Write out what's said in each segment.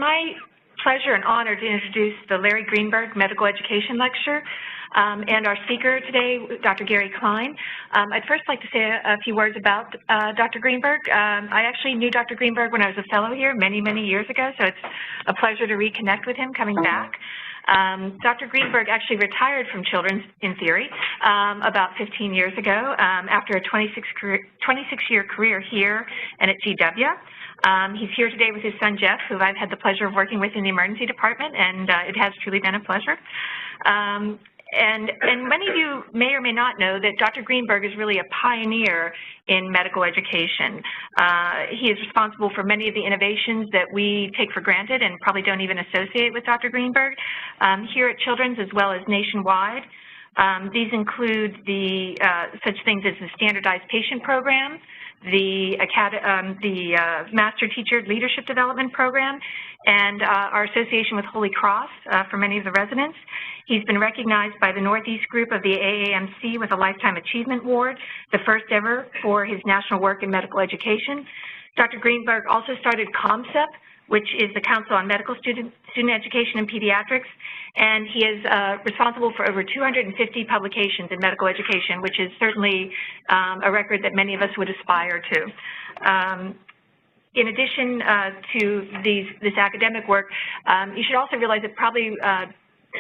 my pleasure and honor to introduce the Larry Greenberg Medical Education Lecture and our speaker today, Dr. Gary Klein. I'd first like to say a few words about Dr. Greenberg. I actually knew Dr. Greenberg when I was a fellow here many, many years ago, so it's a pleasure to reconnect with him coming back. Dr. Greenberg actually retired from children's in theory about 15 years ago after a 26-year career here and at GW. He's here today with his son Jeff, who I've had the pleasure of working with in the emergency department, and it has truly been a pleasure. And many of you may or may not know that Dr. Greenberg is really a pioneer in medical education. He is responsible for many of the innovations that we take for granted and probably don't even associate with Dr. Greenberg here at Children's as well as nationwide. These include the such things as the standardized patient program, the Master Teacher Leadership Development Program, and our association with Holy Cross for many of the residents. He's been recognized by the Northeast group of the AAMC with a Lifetime Achievement Award, the first ever for his national work in medical education. Dr. Greenberg also started COMSEP, which is the Council on Medical Student Education and Pediatrics, and he is responsible for over 250 publications in medical education, which is certainly a record that many of us would aspire to. In addition to this academic work, you should also realize that probably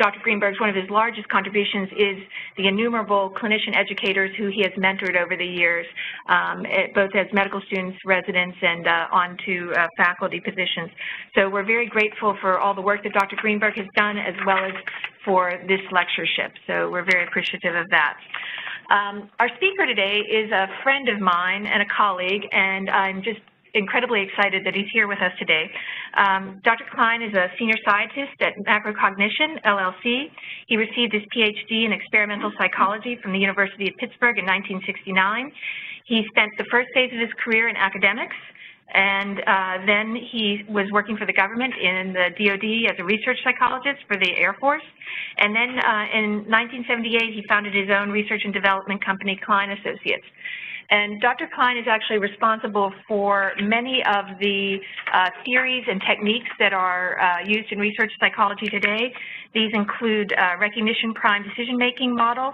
Dr. Greenberg's one of his largest contributions is the innumerable clinician educators who he has mentored over the years, both as medical students, residents, and on to faculty positions. So we're very grateful for all the work that Dr. Greenberg has done as well as for this lectureship. So we're very appreciative of that. Our speaker today is a friend of mine and a colleague, and I'm just incredibly excited that he's here with us today. Dr. Klein is a senior scientist at Macrocognition, LLC. He received his PhD in experimental psychology from the University of Pittsburgh in 1969. He spent the first phase of his career in academics, and then he was working for the government in the DoD as a research psychologist for the Air Force. And then in 1978, he founded his own research and development company, Klein Associates. And Dr. Klein is actually responsible for many of the theories and techniques that are used in research psychology today. These include recognition prime decision-making model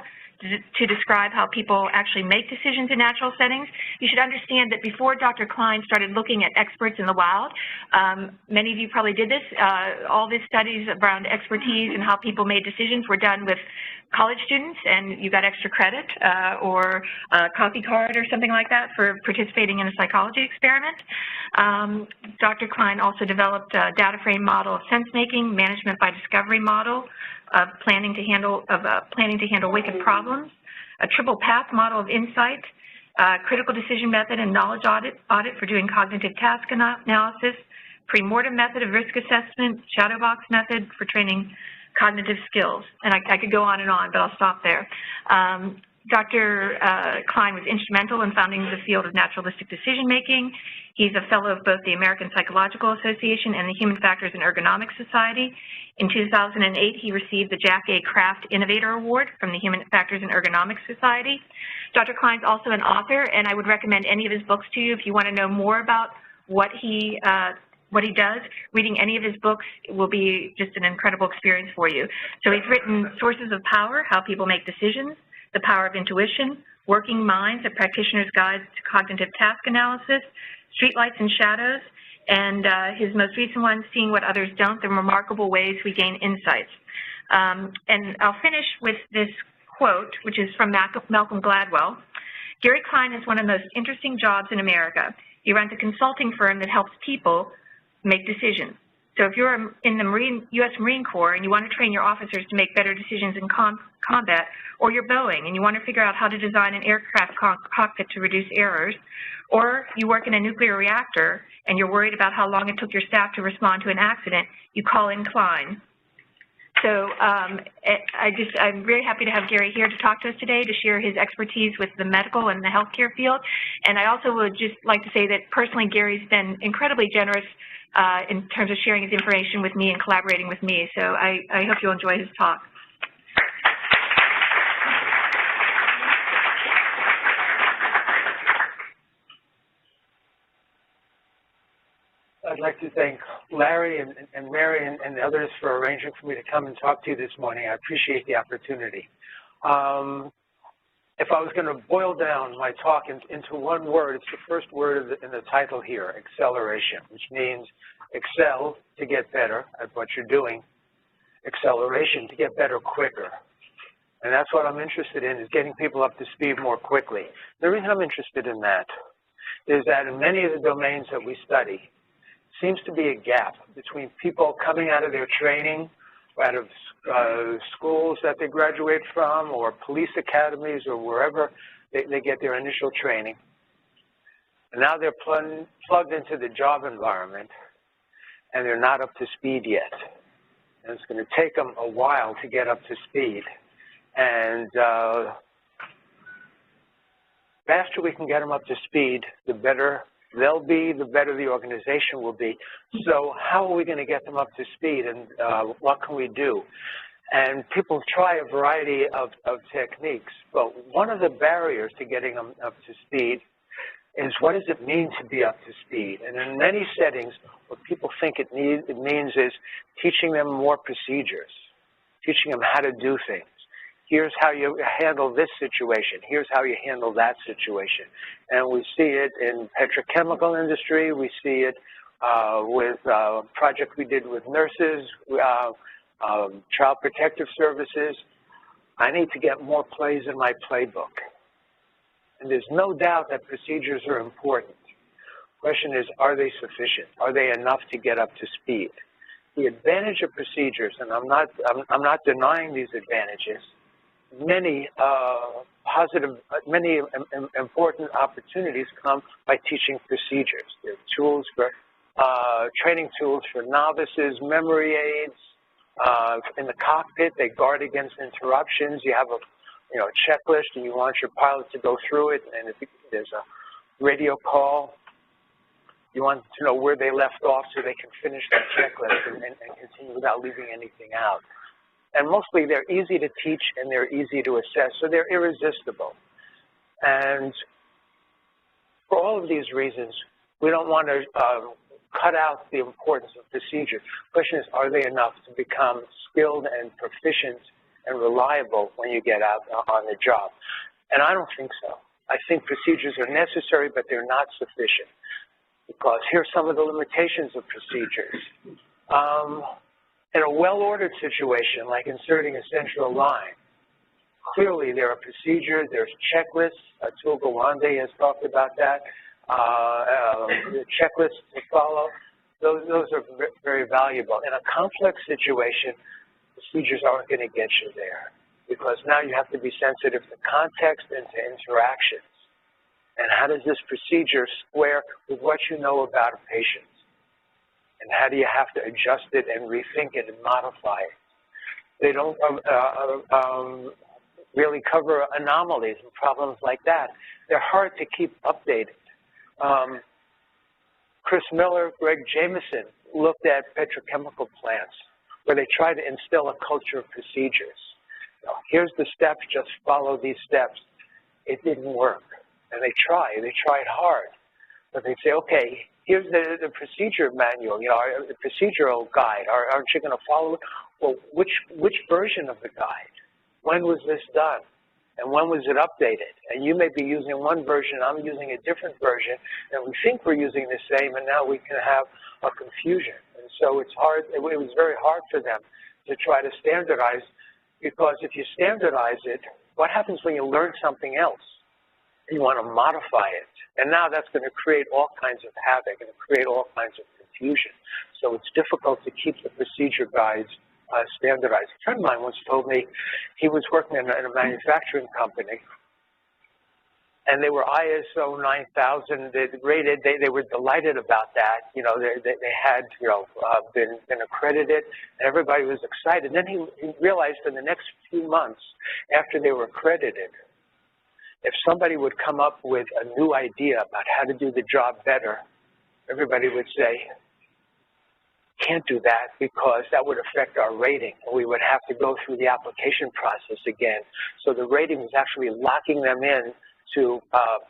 to describe how people actually make decisions in natural settings. You should understand that before Dr. Klein started looking at experts in the wild, many of you probably did this, all these studies around expertise and how people made decisions were done with college students, and you got extra credit or a coffee card or something like that for participating in a psychology experiment. Dr. Klein also developed a data frame model of sense-making, management by discovery model of planning to handle wicked problems, a triple path model of insight, critical decision method and knowledge audit for doing cognitive task analysis, pre-mortem method of risk assessment, shadow box method for training cognitive skills. And I could go on and on, but I'll stop there. Dr. Klein was instrumental in founding the field of naturalistic decision-making. He's a fellow of both the American Psychological Association and the Human Factors and Ergonomics Society. In 2008, he received the Jack A. Kraft Innovator Award from the Human Factors and Ergonomics Society. Dr. Klein's also an author, and I would recommend any of his books to you if you want to know more about what he does. Reading any of his books will be just an incredible experience for you. So he's written Sources of Power, How People Make Decisions, The Power of Intuition, Working Minds, A Practitioner's Guide to Cognitive Task Analysis, Streetlights and Shadows, and his most recent one, Seeing What Others Don't, The Remarkable Ways We Gain Insights. And I'll finish with this quote, which is from Malcolm Gladwell. Gary Klein has one of the most interesting jobs in America. He runs a consulting firm that helps people make decisions. So if you're in the U.S. Marine Corps and you want to train your officers to make better decisions in combat, or you're Boeing and you want to figure out how to design an aircraft cockpit to reduce errors, or you work in a nuclear reactor and you're worried about how long it took your staff to respond to an accident, you call in Klein. So I'm very happy to have Gary here to talk to us today to share his expertise with the medical and the healthcare field. And I also would just like to say that personally, Gary's been incredibly generous in terms of sharing his information with me and collaborating with me. So I hope you'll enjoy his talk. I'd like to thank Larry and Mary and the others for arranging for me to come and talk to you this morning. I appreciate the opportunity. If I was going to boil down my talk into one word, it's the first word in the title here, acceleration, which means excel to get better at what you're doing, acceleration to get better quicker. And that's what I'm interested in, is getting people up to speed more quickly. The reason I'm interested in that is that in many of the domains that we study, seems to be a gap between people coming out of their training, out of schools that they graduate from, or police academies, or wherever they get their initial training. And now they're plugged into the job environment, and they're not up to speed yet. And it's going to take them a while to get up to speed. And the faster we can get them up to speed, the better they'll be, the better the organization will be. So how are we going to get them up to speed, and what can we do? And people try a variety of techniques, but one of the barriers to getting them up to speed is, what does it mean to be up to speed? And in many settings, what people think it means is teaching them more procedures, teaching them how to do things. Here's how you handle this situation. Here's how you handle that situation. And we see it in petrochemical industry. We see it with a project we did with nurses, child protective services. I need to get more plays in my playbook. And there's no doubt that procedures are important. The question is, are they sufficient? Are they enough to get up to speed? The advantage of procedures, and I'm not denying these advantages, many important opportunities come by teaching procedures. There are tools for training tools for novices, memory aids. In the cockpit, they guard against interruptions. You have a checklist, and you want your pilot to go through it. And if there's a radio call, you want to know where they left off so they can finish the checklist and continue without leaving anything out. And mostly they're easy to teach and they're easy to assess, so they're irresistible. And for all of these reasons, we don't want to cut out the importance of procedure. The question is, are they enough to become skilled and proficient and reliable when you get out on the job? And I don't think so. I think procedures are necessary, but they're not sufficient, because here's some of the limitations of procedures. In a well-ordered situation, like inserting a central line, clearly there are procedures, there's checklists. Atul Gawande has talked about that. Checklists to follow. Those are very valuable. In a complex situation, procedures aren't going to get you there, because now you have to be sensitive to context and to interactions. And how does this procedure square with what you know about a patient? And how do you have to adjust it and rethink it and modify it? They don't really cover anomalies and problems like that. They're hard to keep updated. Chris Miller, Greg Jameson looked at petrochemical plants where they tried to instill a culture of procedures. Here's the steps, just follow these steps. It didn't work. And they tried hard. But they say, okay, here's the procedure manual, the procedural guide. Aren't you going to follow it? Well, which version of the guide? When was this done? And when was it updated? And you may be using one version, I'm using a different version, and we think we're using the same, and now we can have a confusion. And so it's hard, it was very hard for them to try to standardize, because if you standardize it, what happens when you learn something else? You want to modify it. And now that's going to create all kinds of havoc and create all kinds of confusion. So it's difficult to keep the procedure guides standardized. A friend of mine once told me he was working in a manufacturing company, and they were ISO 9000 rated. They were delighted about that. They had been accredited, and everybody was excited. Then he realized in the next few months after they were accredited, if somebody would come up with a new idea about how to do the job better, everybody would say, can't do that because that would affect our rating. We would have to go through the application process again. So the rating was actually locking them in to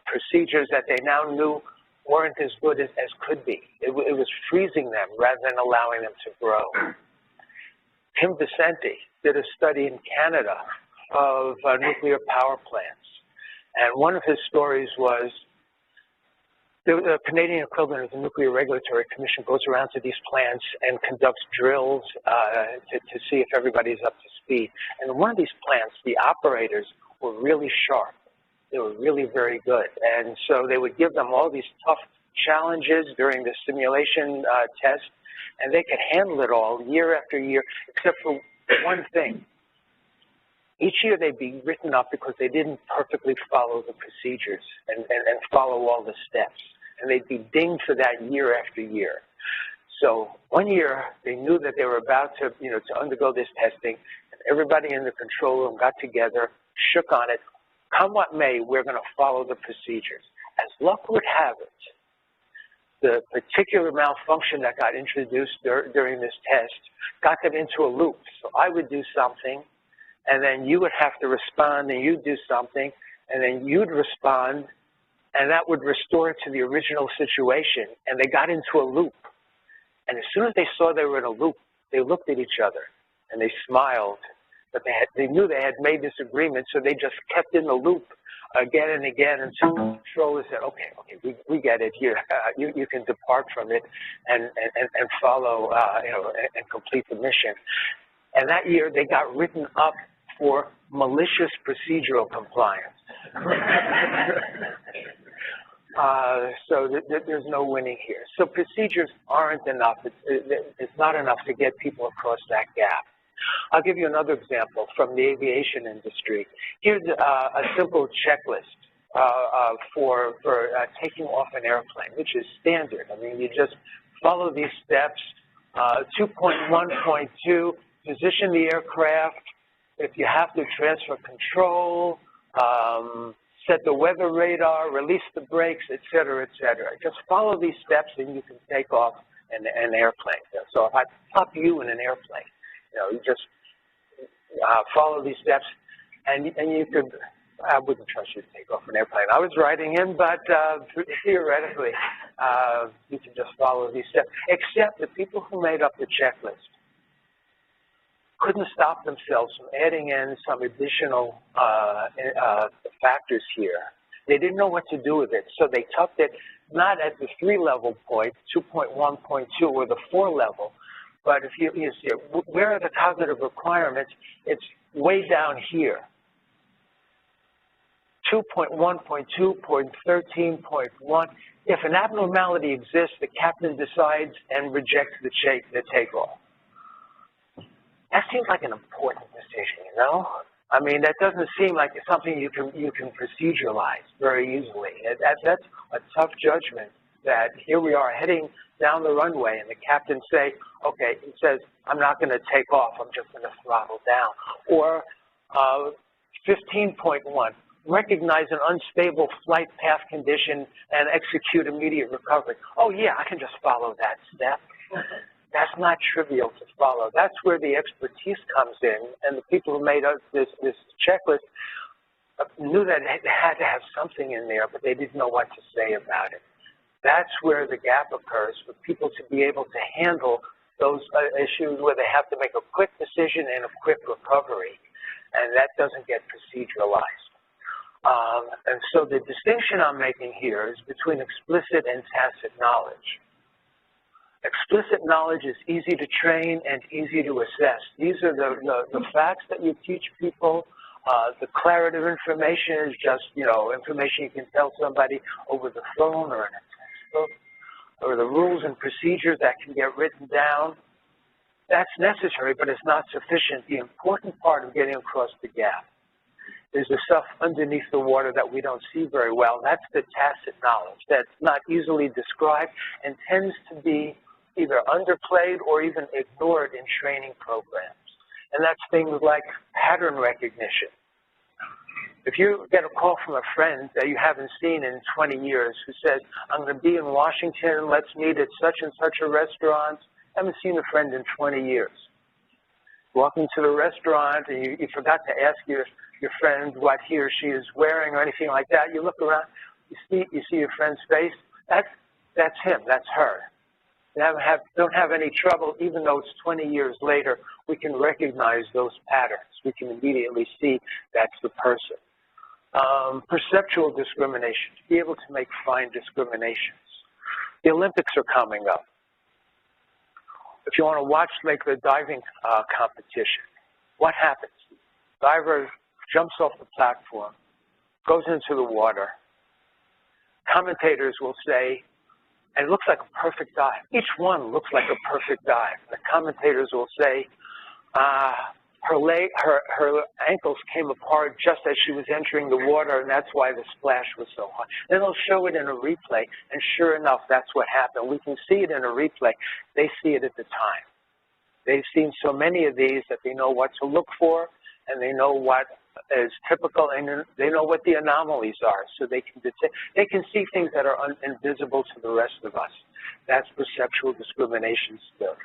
procedures that they now knew weren't as good as could be. It was freezing them rather than allowing them to grow. Tim Vicente did a study in Canada of nuclear power plants. And one of his stories was the Canadian equivalent of the Nuclear Regulatory Commission goes around to these plants and conducts drills to see if everybody's up to speed. And in one of these plants, the operators were really sharp. They were really very good. And so they would give them all these tough challenges during the simulation test, and they could handle it all year after year, except for one thing. Each year they'd be written up because they didn't perfectly follow the procedures and follow all the steps. And they'd be dinged for that year after year. So one year they knew that they were about to, to undergo this testing, and everybody in the control room got together, shook on it. Come what may, we're going to follow the procedures. As luck would have it, the particular malfunction that got introduced during this test got them into a loop. So I would do something, and then you would have to respond, and you'd do something, and then you'd respond, and that would restore it to the original situation, and they got into a loop. And as soon as they saw they were in a loop, they looked at each other, and they smiled, but they knew they had made this agreement, so they just kept in the loop again and again until the controller said, okay, we get it here. You can depart from it and follow, and complete the mission. And that year, they got written up for malicious procedural compliance. So there's no winning here. So procedures aren't enough. It's not enough to get people across that gap. I'll give you another example from the aviation industry. Here's a simple checklist for taking off an airplane, which is standard. I mean, you just follow these steps. 2.1.2, position the aircraft. If you have to, transfer control, set the weather radar, release the brakes, et cetera, et cetera. Just follow these steps and you can take off an airplane. So if I pop you in an airplane, you just follow these steps, and you could, I wouldn't trust you to take off an airplane. I was riding in, but theoretically, you can just follow these steps, except the people who made up the checklist couldn't stop themselves from adding in some additional factors here. They didn't know what to do with it, so they tucked it not at the 3-level point, 2.1.2, or the 4-level, but if you see it, where are the cognitive requirements? It's way down here. 2.1.2.13.1. If an abnormality exists, the captain decides and rejects the takeoff. That seems like an important decision, I mean, that doesn't seem like it's something you can proceduralize very easily. That's a tough judgment that here we are heading down the runway and the captain says, I'm not going to take off, I'm just going to throttle down. Or 15.1, recognize an unstable flight path condition and execute immediate recovery. Oh yeah, I can just follow that step. That's not trivial to follow. That's where the expertise comes in, and the people who made up this checklist knew that it had to have something in there, but they didn't know what to say about it. That's where the gap occurs for people to be able to handle those issues where they have to make a quick decision and a quick recovery, and that doesn't get proceduralized. And so the distinction I'm making here is between explicit and tacit knowledge. Explicit knowledge is easy to train and easy to assess. These are the facts that you teach people. The clarity of information is just, information you can tell somebody over the phone or in a textbook, or the rules and procedures that can get written down. That's necessary, but it's not sufficient. The important part of getting across the gap is the stuff underneath the water that we don't see very well. That's the tacit knowledge that's not easily described and tends to be either underplayed or even ignored in training programs. And that's things like pattern recognition. If you get a call from a friend that you haven't seen in 20 years who says, I'm going to be in Washington, let's meet at such and such a restaurant, I haven't seen a friend in 20 years. Walk into the restaurant and you forgot to ask your friend what he or she is wearing or anything like that. You look around, you see your friend's face, that's him, that's her. They don't have any trouble, even though it's 20 years later, we can recognize those patterns. We can immediately see that's the person. Perceptual discrimination, to be able to make fine discriminations. The Olympics are coming up. If you want to watch like the diving competition, what happens? Diver jumps off the platform, goes into the water. Commentators will say, and it looks like a perfect dive. Each one looks like a perfect dive. The commentators will say, her ankles came apart just as she was entering the water, and that's why the splash was so hard. Then they'll show it in a replay, and sure enough, that's what happened. We can see it in a replay. They see it at the time. They've seen so many of these that they know what to look for, and they know what is typical, and they know what the anomalies are, so they can see things that are invisible to the rest of us. That's perceptual discrimination still.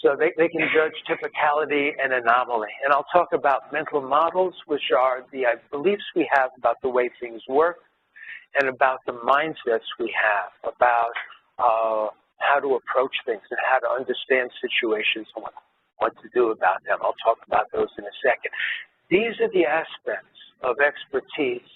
So they can judge typicality and anomaly. And I'll talk about mental models, which are the beliefs we have about the way things work and about the mindsets we have about how to approach things and how to understand situations and what to do about them. I'll talk about those in a second. These are the aspects of expertise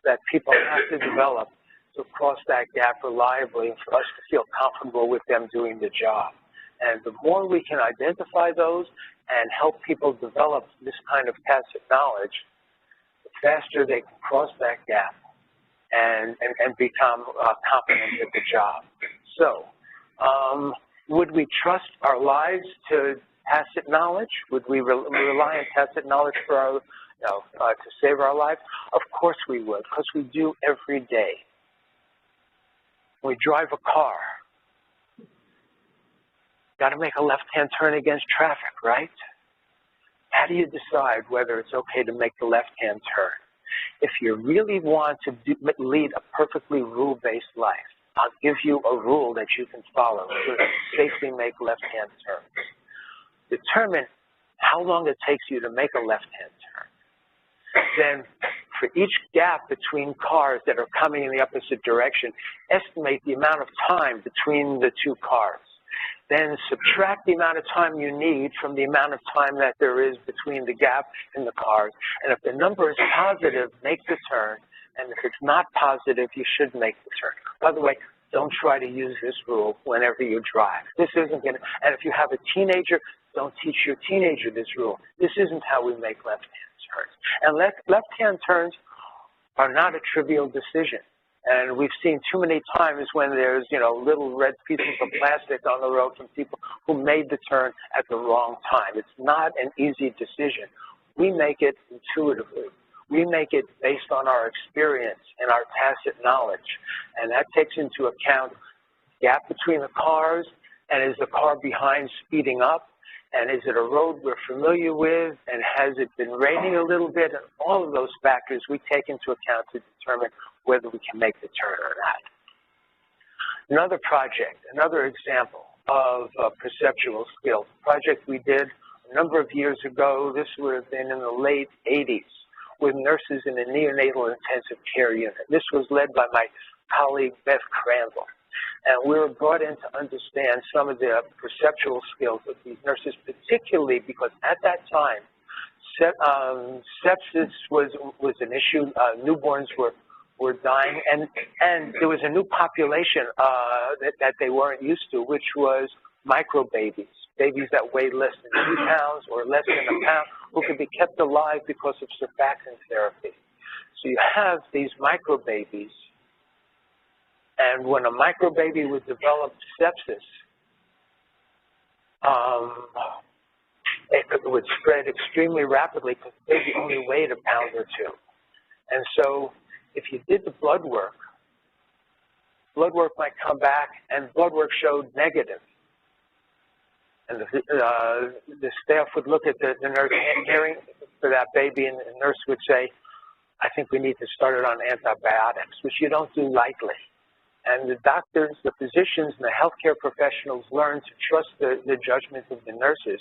that people have to develop to cross that gap reliably and for us to feel comfortable with them doing the job. And the more we can identify those and help people develop this kind of tacit knowledge, the faster they can cross that gap and become competent at the job. So, would we trust our lives to tacit knowledge? Would we rely on tacit knowledge for our, to save our lives? Of course we would, because we do every day. We drive a car. Got to make a left-hand turn against traffic, right? How do you decide whether it's okay to make the left-hand turn? If you really want to lead a perfectly rule-based life, I'll give you a rule that you can follow to safely make left-hand turns. Determine how long it takes you to make a left-hand turn. Then, for each gap between cars that are coming in the opposite direction, estimate the amount of time between the two cars. Then subtract the amount of time you need from the amount of time that there is between the gap and the cars. And if the number is positive, make the turn. And if it's not positive, you should make the turn. By the way, don't try to use this rule whenever you drive. This isn't going to, and if you have a teenager, don't teach your teenager this rule. This isn't how we make left-hand turns. And left-hand turns are not a trivial decision. And we've seen too many times when there's, little red pieces of plastic on the road from people who made the turn at the wrong time. It's not an easy decision. We make it intuitively. We make it based on our experience and our tacit knowledge. And that takes into account the gap between the cars, and is the car behind speeding up, and is it a road we're familiar with, and has it been raining a little bit, and all of those factors we take into account to determine whether we can make the turn or not. Another project, another example of perceptual skills, a project we did a number of years ago. This would have been in the late 80s with nurses in a neonatal intensive care unit. This was led by my colleague, Beth Crandall. And we were brought in to understand some of the perceptual skills of these nurses, particularly because at that time, sepsis was an issue. Newborns were dying, and there was a new population that they weren't used to, which was microbabies, babies that weighed less than 2 pounds or less than a pound, who could be kept alive because of surfactant therapy. So you have these microbabies, and when a microbaby would develop sepsis, it would spread extremely rapidly because the baby only weighed a pound or 2. And so if you did the blood work might come back, and blood work showed negative. And the staff would look at the nurse caring for that baby, and the nurse would say, I think we need to start it on antibiotics, which you don't do lightly. And the doctors, the physicians, and the healthcare professionals learn to trust the judgment of the nurses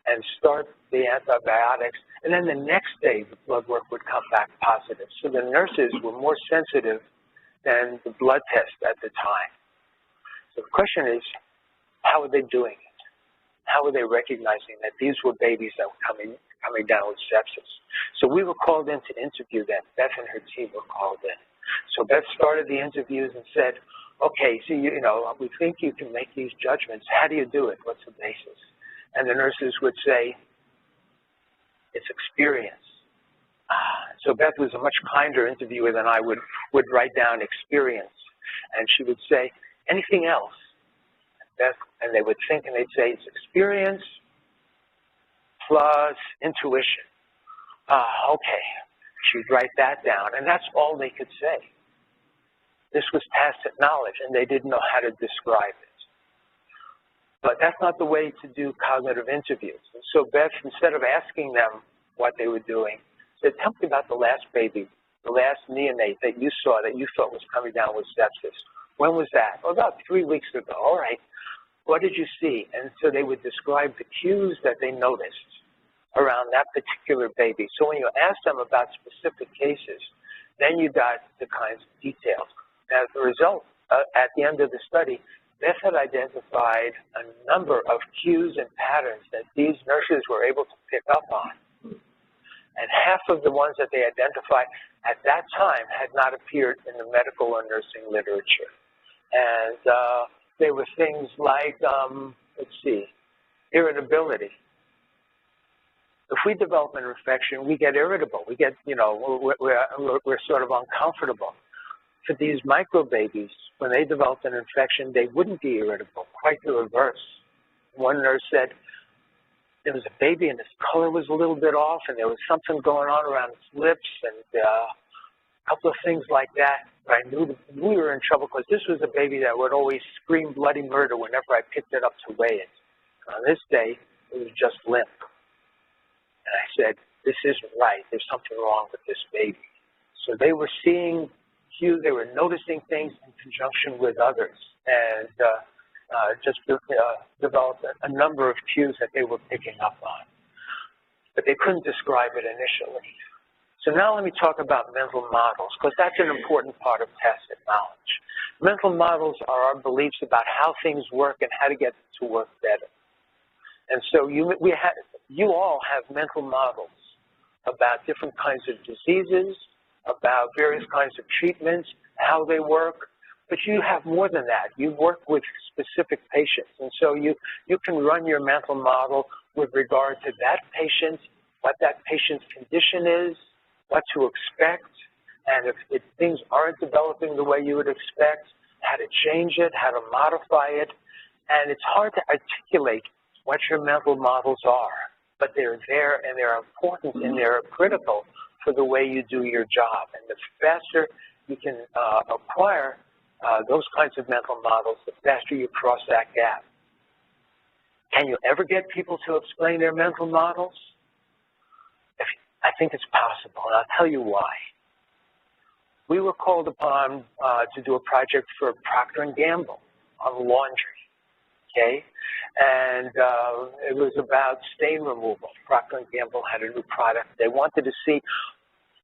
and start the antibiotics. And then the next day, the blood work would come back positive. So the nurses were more sensitive than the blood test at the time. So the question is, how are they doing it? How are they recognizing that these were babies that were coming down with sepsis? So we were called in to interview them. Beth and her team were called in. So Beth started the interviews and said, okay, so we think you can make these judgments. How do you do it? What's the basis? And the nurses would say, it's experience. So Beth was a much kinder interviewer than I would write down experience. And she would say, anything else? And they would think and they'd say, it's experience plus intuition. Okay. She'd write that down, and that's all they could say. This was tacit knowledge, and they didn't know how to describe it. But that's not the way to do cognitive interviews. And so Beth, instead of asking them what they were doing, said, tell me about the last baby, the last neonate that you saw that you thought was coming down with sepsis. When was that? Oh, about 3 weeks ago. All right. What did you see? And so they would describe the cues that they noticed around that particular baby. So when you ask them about specific cases, then you got the kinds of details. As a result, at the end of the study, Beth had identified a number of cues and patterns that these nurses were able to pick up on. And half of the ones that they identified at that time had not appeared in the medical or nursing literature. And they were things like, irritability. If we develop an infection, we get irritable. We get, we're sort of uncomfortable. For these microbabies, when they developed an infection, they wouldn't be irritable, quite the reverse. One nurse said, there was a baby and his color was a little bit off and there was something going on around its lips and a couple of things like that. But I knew we were in trouble because this was a baby that would always scream bloody murder whenever I picked it up to weigh it. On this day, it was just limp. And I said, this isn't right. There's something wrong with this baby. So they were seeing cues, they were noticing things in conjunction with others, and just developed a number of cues that they were picking up on. But they couldn't describe it initially. So now let me talk about mental models, because that's an important part of tacit knowledge. Mental models are our beliefs about how things work and how to get them to work better. And so you all have mental models about different kinds of diseases, about various kinds of treatments, how they work, but you have more than that. You work with specific patients, and so you can run your mental model with regard to that patient, what that patient's condition is, what to expect, and if things aren't developing the way you would expect, how to change it, how to modify it. And it's hard to articulate what your mental models are, but they're there and they're important and they're critical for the way you do your job. And the faster you can acquire those kinds of mental models, the faster you cross that gap. Can you ever get people to explain their mental models? I think it's possible, and I'll tell you why. We were called upon to do a project for Procter & Gamble on laundry, okay? And it was about stain removal. Procter & Gamble had a new product. They wanted to see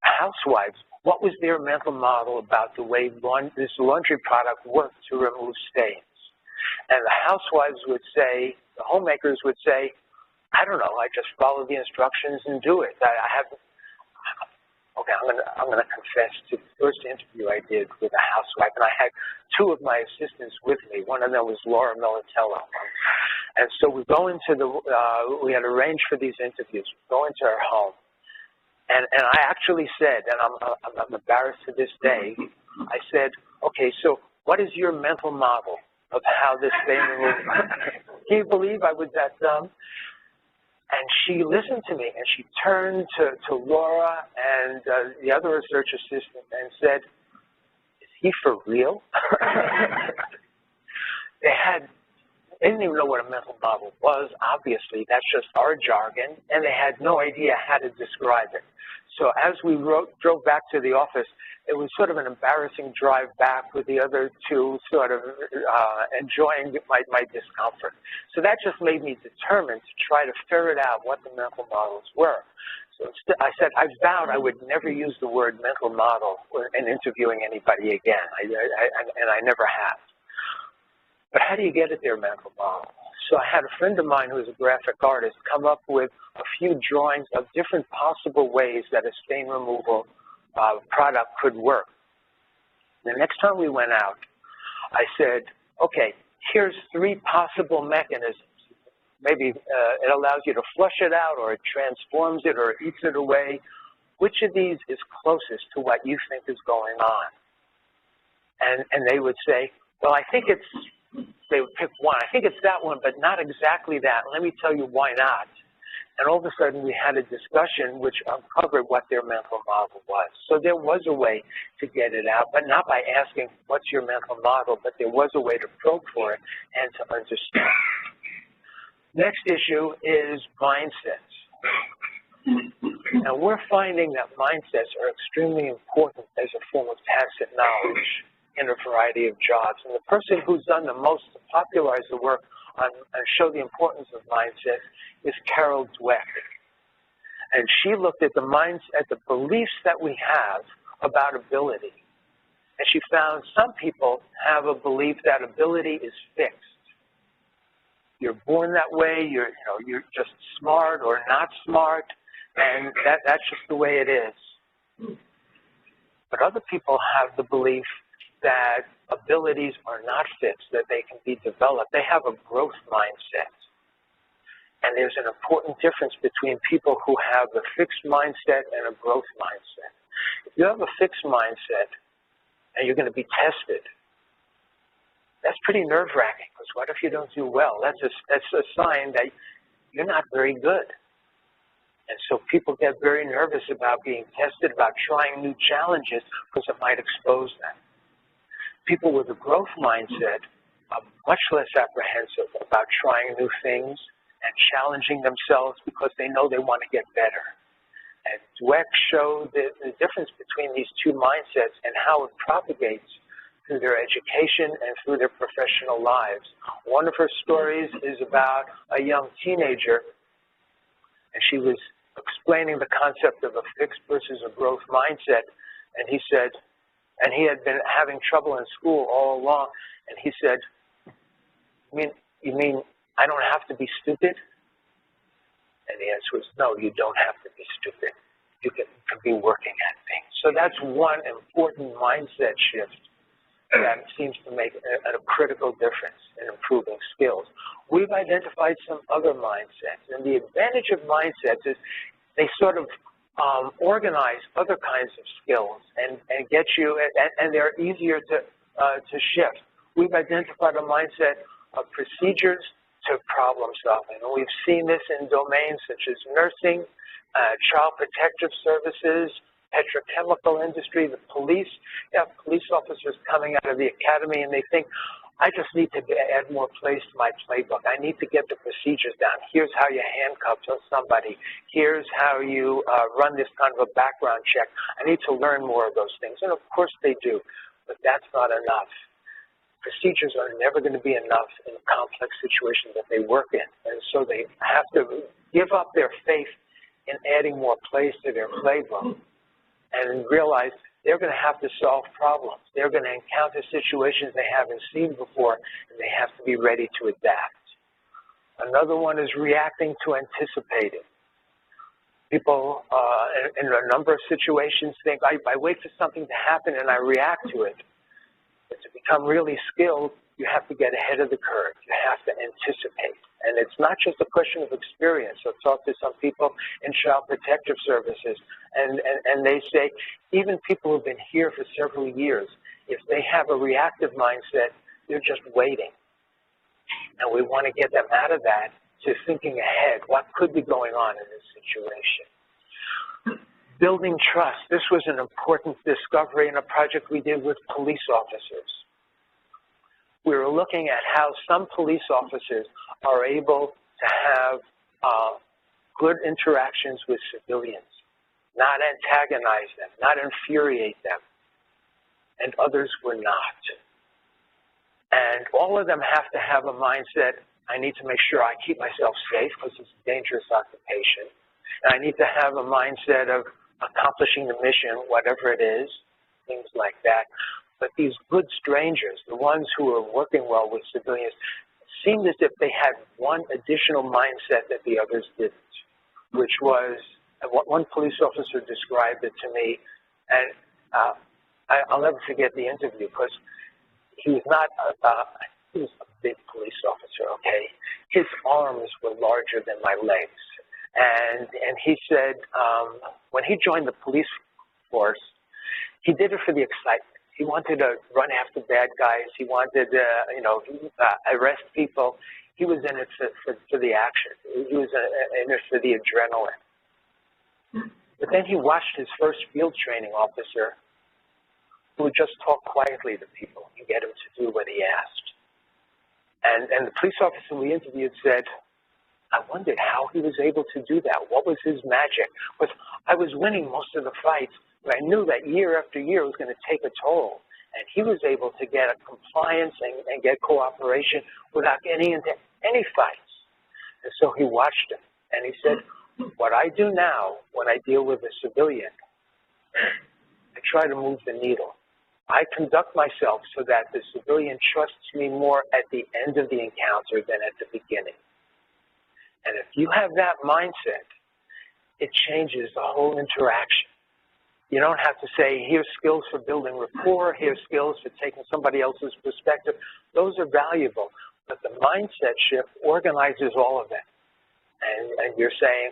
housewives, what was their mental model about the way this laundry product worked to remove stains. And the housewives would say, the homemakers would say, I don't know, I just follow the instructions and do it. Okay, I'm gonna confess to the first interview I did with a housewife, and I had two of my assistants with me. One of them was Laura Militello. And so we go into we had arranged for these interviews. We go into her home, and I actually said, and I'm embarrassed to this day, I said, okay, so what is your mental model of how this thing will, can you believe I was that dumb? And she listened to me, and she turned to Laura and the other research assistant and said, is he for real? They didn't even know what a mental model was, obviously. That's just our jargon, and they had no idea how to describe it. So as we drove back to the office, it was sort of an embarrassing drive back with the other two sort of enjoying my discomfort. So that just made me determined to try to ferret out what the mental models were. So I said, I vowed I would never use the word mental model in interviewing anybody again, and I never have. But how do you get at their mental model? So I had a friend of mine who is a graphic artist come up with a few drawings of different possible ways that a stain removal product could work. The next time we went out, I said, okay, here's 3 possible mechanisms. Maybe it allows you to flush it out, or it transforms it, or it eats it away. Which of these is closest to what you think is going on? And they would say, well, I think it's, they would pick one. I think it's that one, but not exactly that. Let me tell you why not. And all of a sudden, we had a discussion which uncovered what their mental model was. So there was a way to get it out, but not by asking, what's your mental model, but there was a way to probe for it and to understand. Next issue is mindsets. Now, we're finding that mindsets are extremely important as a form of tacit knowledge in a variety of jobs. And the person who's done the most to popularize the work on and show the importance of mindsets is Carol Dweck. And she looked at the beliefs that we have about ability. And she found some people have a belief that ability is fixed. You're born that way, you're just smart or not smart, and that's just the way it is. But other people have the belief that abilities are not fixed, that they can be developed. They have a growth mindset. And there's an important difference between people who have a fixed mindset and a growth mindset. If you have a fixed mindset and you're going to be tested, that's pretty nerve-wracking, because what if you don't do well? That's a sign that you're not very good. And so people get very nervous about being tested, about trying new challenges, because it might expose them. People with a growth mindset are much less apprehensive about trying new things and challenging themselves because they know they want to get better. And Dweck showed the difference between these two mindsets and how it propagates through their education and through their professional lives. One of her stories is about a young teenager, and she was explaining the concept of a fixed versus a growth mindset, and he said, and he had been having trouble in school all along, and he said, you mean I don't have to be stupid? And the answer was, no, you don't have to be stupid. You can be working at things. So that's one important mindset shift that seems to make a critical difference in improving skills. We've identified some other mindsets, and the advantage of mindsets is they sort of organize other kinds of skills and get you, and they're easier to shift. We've identified a mindset of procedures to problem solving, and we've seen this in domains such as nursing, child protective services, petrochemical industry, the police. You have police officers coming out of the academy and they think, I just need to add more plays to my playbook. I need to get the procedures down. Here's how you handcuff somebody. Here's how you run this kind of a background check. I need to learn more of those things. And of course they do, but that's not enough. Procedures are never going to be enough in the complex situations that they work in. And so they have to give up their faith in adding more plays to their playbook and realize they're going to have to solve problems. They're going to encounter situations they haven't seen before, and they have to be ready to adapt. Another one is reacting to anticipating. People in a number of situations think, I wait for something to happen and I react to it. But to become really skilled, you have to get ahead of the curve. You have to anticipate. And it's not just a question of experience. I've talked to some people in child protective services, and they say, even people who've been here for several years, if they have a reactive mindset, they're just waiting. And we want to get them out of that to thinking ahead. What could be going on in this situation? Building trust. This was an important discovery in a project we did with police officers. We were looking at how some police officers are able to have good interactions with civilians, not antagonize them, not infuriate them, and others were not. And all of them have to have a mindset, I need to make sure I keep myself safe because it's a dangerous occupation. And I need to have a mindset of accomplishing the mission, whatever it is, things like that. But these good strangers, the ones who are working well with civilians, seemed as if they had one additional mindset that the others didn't, which was, one police officer described it to me, and I'll never forget the interview because he was not, he was a big police officer, okay? His arms were larger than my legs. And he said when he joined the police force, he did it for the excitement. He wanted to run after bad guys. He wanted to, arrest people. He was in it for the action. He was in it for the adrenaline. But then he watched his first field training officer who would just talk quietly to people and get him to do what he asked. And the police officer we interviewed said, I wondered how he was able to do that. What was his magic? Because I was winning most of the fights, but I knew that year after year it was going to take a toll. And he was able to get a compliance and get cooperation without getting into any fights. And so he watched him, and he said, what I do now when I deal with a civilian, I try to move the needle. I conduct myself so that the civilian trusts me more at the end of the encounter than at the beginning. And if you have that mindset, it changes the whole interaction. You don't have to say, here's skills for building rapport, here's skills for taking somebody else's perspective. Those are valuable, but the mindset shift organizes all of it. And you're saying,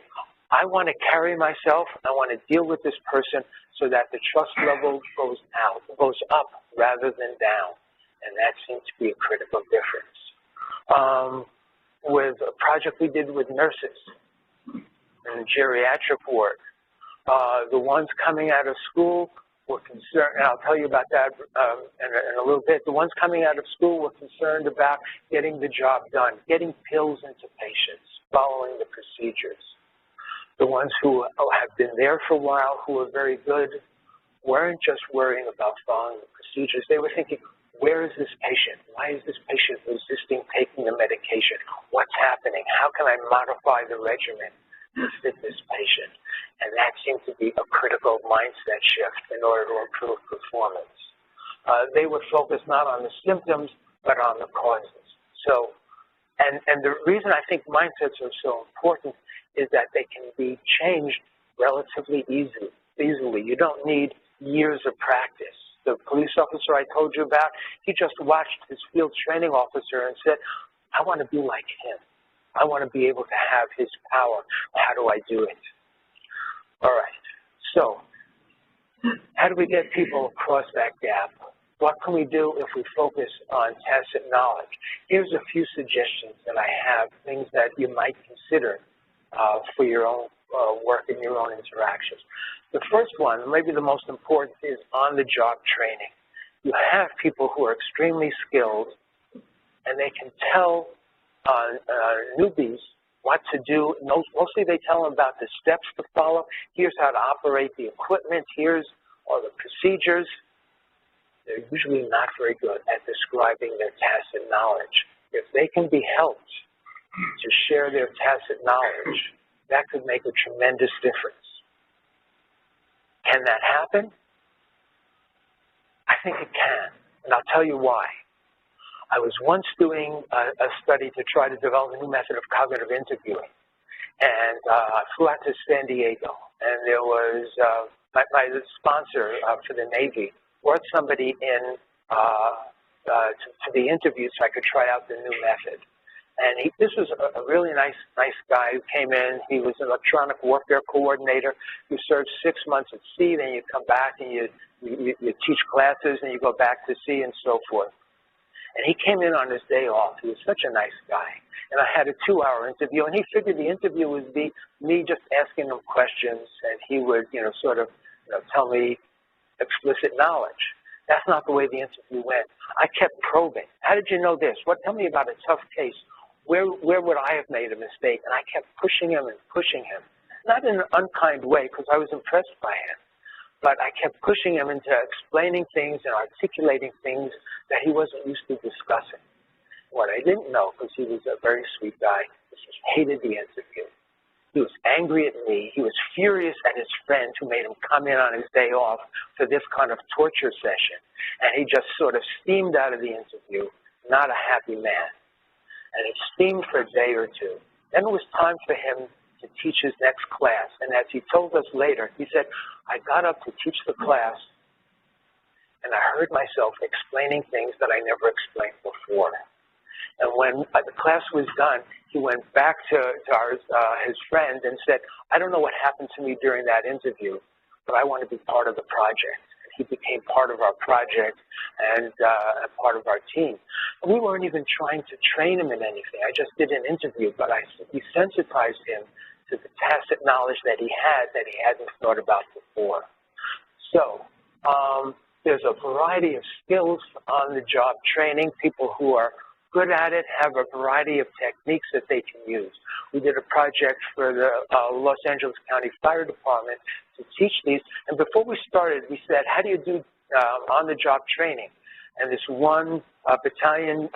I want to carry myself, I want to deal with this person so that the trust level goes up rather than down. And that seems to be a critical difference. With a project we did with nurses in geriatric ward, the ones coming out of school were concerned, and I'll tell you about that in a little bit. The ones coming out of school were concerned about getting the job done, getting pills into patients, following the procedures. The ones who have been there for a while, who are very good, weren't just worrying about following the procedures. They were thinking, where is this patient? Why is this patient resisting taking the medication? What's happening? How can I modify the regimen to fit this patient? And that seemed to be a critical mindset shift in order to improve performance. They were focused not on the symptoms, but on the causes. So, and the reason I think mindsets are so important is that they can be changed relatively easily. You don't need years of practice. The police officer I told you about, he just watched his field training officer and said, I want to be like him. I want to be able to have his power. How do I do it? All right. So how do we get people across that gap? What can we do if we focus on tacit knowledge? Here's a few suggestions that I have, things that you might consider for your own work and your own interactions. The first one, maybe the most important, is on-the-job training. You have people who are extremely skilled, and they can tell newbies what to do. Mostly they tell them about the steps to follow. Here's how to operate the equipment. Here's all the procedures. They're usually not very good at describing their tacit knowledge. If they can be helped to share their tacit knowledge, that could make a tremendous difference. Can that happen? I think it can, and I'll tell you why. I was once doing a study to try to develop a new method of cognitive interviewing, and I flew out to San Diego, and there was my sponsor for the Navy brought somebody in to the interview so I could try out the new method. And this was a really nice guy who came in. He was an electronic warfare coordinator who served 6 months at sea. Then you come back and you teach classes, and you go back to sea and so forth. And he came in on his day off. He was such a nice guy. And I had a 2-hour interview, and he figured the interview would be me just asking him questions, and he would, sort of tell me explicit knowledge. That's not the way the interview went. I kept probing. How did you know this? Tell me about a tough case. Where would I have made a mistake? And I kept pushing him and pushing him. Not in an unkind way, because I was impressed by him. But I kept pushing him into explaining things and articulating things that he wasn't used to discussing. What I didn't know, because he was a very sweet guy, is he hated the interview. He was angry at me. He was furious at his friend who made him come in on his day off for this kind of torture session. And he just sort of steamed out of the interview, not a happy man. And he steamed for a day or two. Then it was time for him to teach his next class. And as he told us later, he said, I got up to teach the class, and I heard myself explaining things that I never explained before. And when the class was done, he went back to his friend and said, I don't know what happened to me during that interview, but I want to be part of the project. And he became part of our project and part of our team. And we weren't even trying to train him in anything. I just did an interview, but we sensitized him to the tacit knowledge that he hadn't thought about before. So there's a variety of skills on the job training. People who are good at it have a variety of techniques that they can use. We did a project for the Los Angeles County Fire Department to teach these. And before we started, we said, how do you do on-the-job training? And this one battalion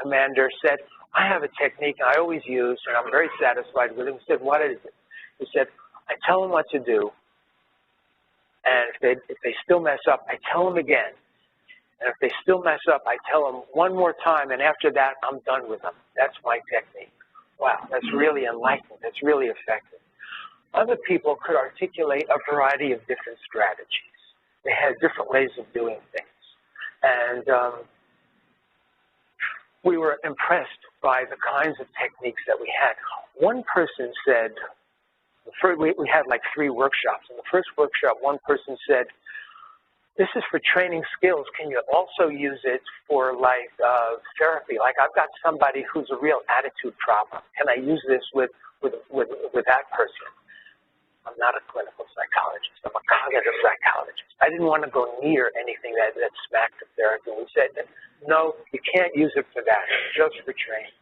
commander said, I have a technique I always use, and I'm very satisfied with it. We said, what is it? He said, I tell them what to do, and if they still mess up, I tell them again. And if they still mess up, I tell them one more time, and after that, I'm done with them. That's my technique. Wow, that's really enlightening. That's really effective. Other people could articulate a variety of different strategies. They had different ways of doing things. And we were impressed by the kinds of techniques that we had. One person said, we had like 3 workshops. In the first workshop, one person said, this is for training skills. Can you also use it for like therapy? Like I've got somebody who's a real attitude problem. Can I use this with that person? I'm not a clinical psychologist. I'm a cognitive psychologist. I didn't want to go near anything that smacked of therapy. We said, no, you can't use it for that, just for training.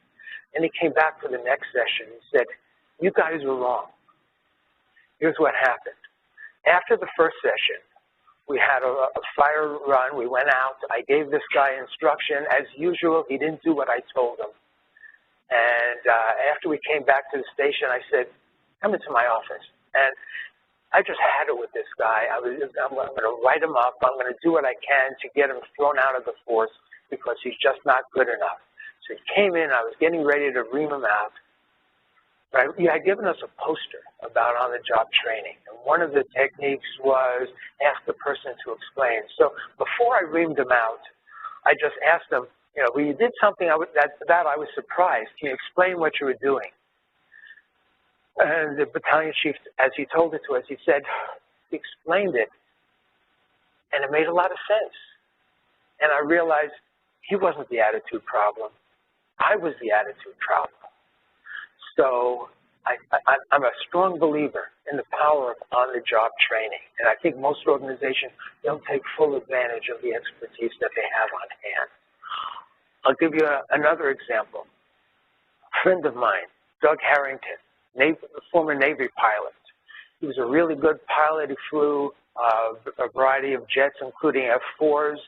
And he came back for the next session and said, you guys are wrong. Here's what happened. After the first session, we had a fire run. We went out. I gave this guy instruction. As usual, he didn't do what I told him. And after we came back to the station, I said, come into my office. And I just had it with this guy. I'm going to write him up. I'm going to do what I can to get him thrown out of the force because he's just not good enough. So he came in. I was getting ready to ream him out. Right? He had given us a poster about on-the-job training, and one of the techniques was ask the person to explain. So before I reamed him out, I just asked him, you know, when you did something I was surprised. Can you explain what you were doing? And the battalion chief, as he told it to us, he said, he explained it, and it made a lot of sense. And I realized he wasn't the attitude problem. I was the attitude problem. So I'm a strong believer in the power of on-the-job training, and I think most organizations don't take full advantage of the expertise that they have on hand. I'll give you another example. A friend of mine, Doug Harrington, former Navy pilot. He was a really good pilot. He flew a variety of jets, including F-4s,